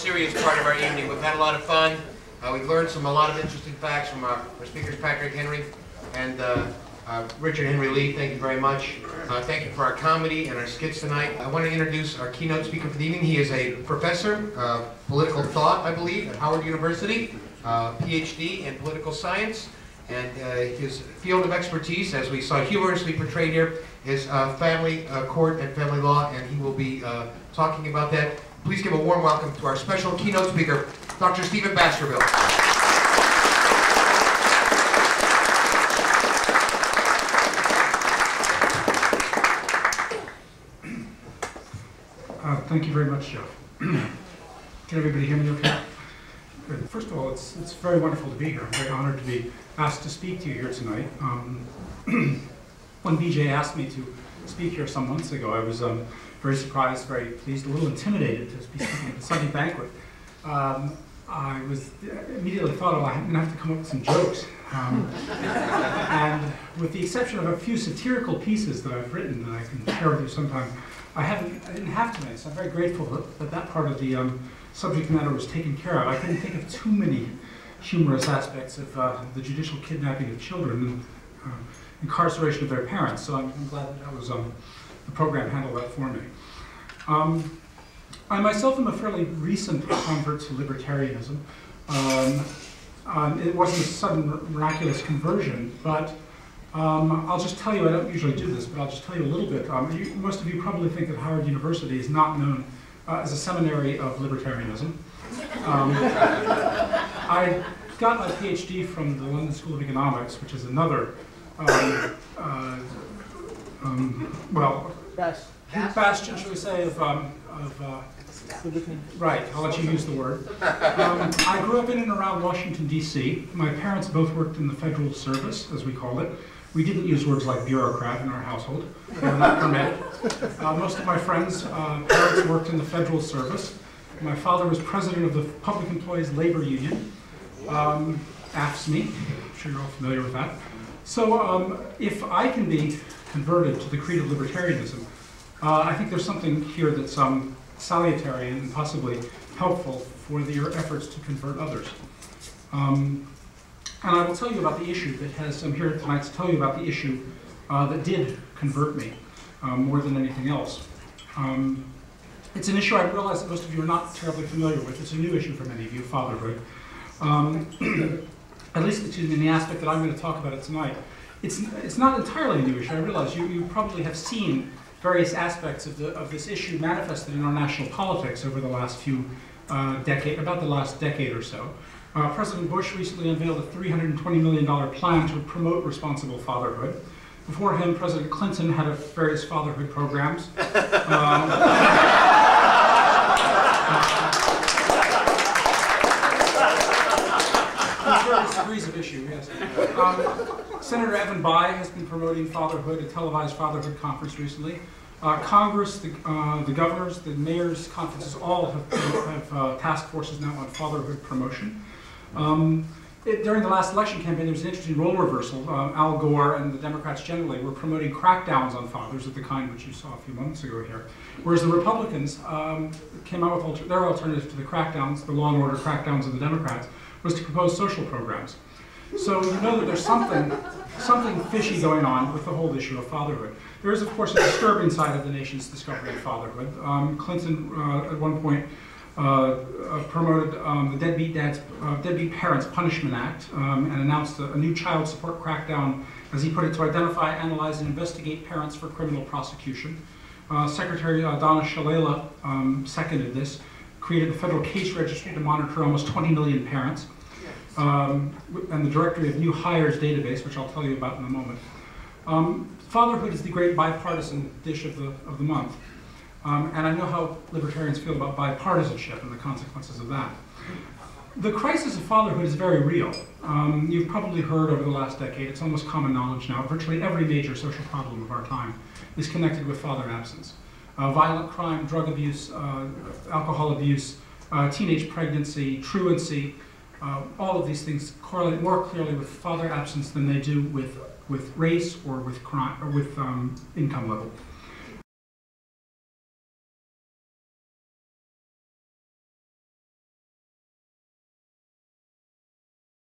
serious part of our evening. We've had a lot of fun. We've learned a lot of interesting facts from our speakers, Patrick Henry and Richard Henry Lee. Thank you very much. Thank you for our comedy and our skits tonight. I want to introduce our keynote speaker for the evening. He is a professor of political thought, I believe, at Howard University, PhD in political science. And his field of expertise, as we saw humorously portrayed here, is family court and family law, and he will be talking about that. Please give a warm welcome to our special keynote speaker, Dr. Stephen Baskerville. Thank you very much, Jeff. Can everybody hear me okay? Good. First of all, it's very wonderful to be here. I'm very honored to be asked to speak to you here tonight. When BJ asked me to speak here some months ago, I was very surprised, very pleased, a little intimidated to be speaking at the Sunday banquet. I was immediately thought, oh, I'm going to have to come up with some jokes. And with the exception of a few satirical pieces that I've written that I can share with you sometime, I didn't have to make, so I'm very grateful that part of the subject matter was taken care of. I couldn't think of too many humorous aspects of the judicial kidnapping of children and incarceration of their parents, so I'm glad that was the program handled that for me. I myself am a fairly recent convert to libertarianism. It wasn't a sudden miraculous conversion, but I'll just tell you, I don't usually do this, but I'll just tell you a little bit. Most of you probably think that Howard University is not known as a seminary of libertarianism. I got my PhD from the London School of Economics, which is another, bastion, shall we say, right, I'll let you use the word. I grew up in and around Washington, D.C. My parents both worked in the federal service, as we call it. We didn't use words like bureaucrat in our household. They were not permitted. Most of my friends' parents worked in the federal service. My father was president of the Public Employees Labor Union, AFSCME. I'm sure you're all familiar with that. So if I can be converted to the creed of libertarianism, I think there's something here that's salutary and possibly helpful for your efforts to convert others. And I will tell you about the issue that I'm here tonight to tell you about the issue that did convert me more than anything else. It's an issue I realize that most of you are not terribly familiar with. It's a new issue for many of you, fatherhood. At least in the aspect that I'm going to talk about it tonight. It's not entirely a new issue. I realize you probably have seen various aspects of this issue manifested in our national politics over the last few about the last decade or so. President Bush recently unveiled a $320 million plan to promote responsible fatherhood. Before him, President Clinton had various fatherhood programs. Various degrees of issue, yes. Senator Evan Bayh has been promoting fatherhood, a televised fatherhood conference recently. Congress, the governors, the mayors' conferences all have task forces now on fatherhood promotion. During the last election campaign, there was an interesting role reversal. Al Gore and the Democrats generally were promoting crackdowns on fathers of the kind which you saw a few moments ago here, whereas the Republicans came out with their alternative to the crackdowns, the law and order crackdowns of the Democrats, was to propose social programs. So you know that there's something fishy going on with the whole issue of fatherhood. There is, of course, a disturbing side of the nation's discovery of fatherhood. Clinton, at one point, promoted the Deadbeat Parents Punishment Act and announced a new child support crackdown, as he put it, to identify, analyze, and investigate parents for criminal prosecution. Secretary Donna Shalala seconded this, created a federal case registry to monitor almost 20 million parents, and the Directory of New Hires database, which I'll tell you about in a moment. Fatherhood is the great bipartisan dish of the month. And I know how libertarians feel about bipartisanship and the consequences of that. The crisis of fatherhood is very real. You've probably heard over the last decade, it's almost common knowledge now, virtually every major social problem of our time is connected with father absence. Violent crime, drug abuse, alcohol abuse, teenage pregnancy, truancy, all of these things correlate more clearly with father absence than they do with race or with crime or with income level.